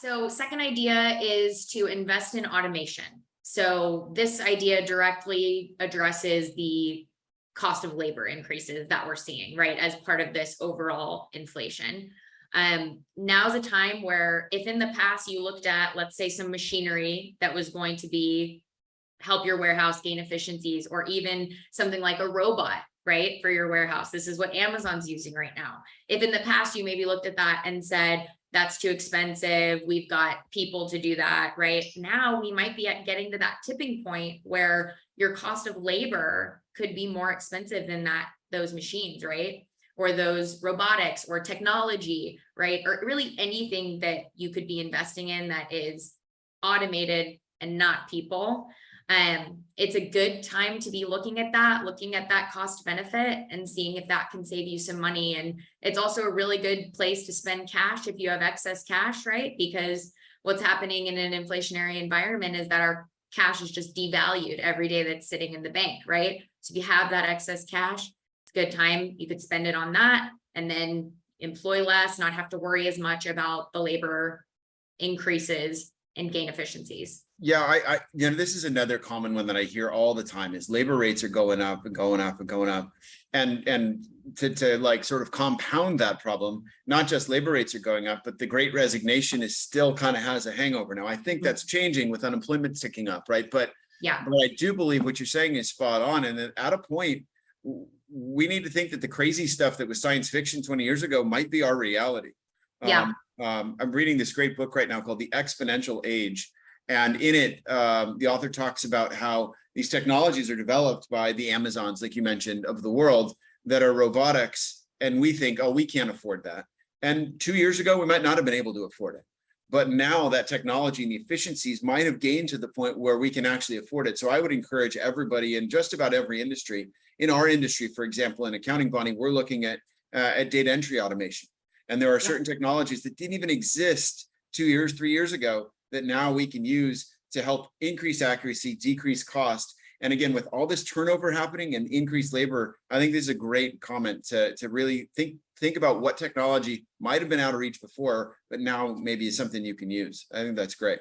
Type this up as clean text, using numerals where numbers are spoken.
So second idea is to invest in automation. So this idea directly addresses the cost of labor increases that we're seeing, right, as part of this overall inflation. Now's a time where if in the past you looked at, let's say, some machinery that was going to be help your warehouse gain efficiencies, or even something like a robot, right, for your warehouse. This is what Amazon's using right now. If in the past you maybe looked at that and said, that's too expensive, we've got people to do that, right? Now we might be getting to that tipping point where your cost of labor could be more expensive than those machines, right? Or those robotics or technology, right? Or really anything that you could be investing in that is automated and not people. It's a good time to be looking at that cost benefit and seeing if that can save you some money. And it's also a really good place to spend cash if you have excess cash, right? Because what's happening in an inflationary environment is that our cash is just devalued every day that's sitting in the bank, right? So if you have that excess cash, it's a good time. You could spend it on that and then employ less, not have to worry as much about the labor increases and gain efficiencies. Yeah, this is another common one that I hear all the time is labor rates are going up and going up and going up. And to like sort of compound that problem, not just labor rates are going up, but the great resignation is still kind of has a hangover. Now, I think that's changing with unemployment ticking up, right? But I do believe what you're saying is spot on. And then at a point, we need to think that the crazy stuff that was science fiction 20 years ago might be our reality. I'm reading this great book right now called The Exponential Age. And in it, the author talks about how these technologies are developed by the Amazons, like you mentioned, of the world that are robotics. And we think, oh, we can't afford that. And 2 years ago, we might not have been able to afford it. But now that technology and the efficiencies might have gained to the point where we can actually afford it. So I would encourage everybody in just about every industry. In our industry, for example, in accounting, Bonnie, we're looking at data entry automation. And there are certain technologies that didn't even exist 2 years, 3 years ago that now we can use to help increase accuracy, decrease cost. And again, with all this turnover happening and increased labor, I think this is a great comment to really think about what technology might have been out of reach before, but now maybe is something you can use. I think that's great.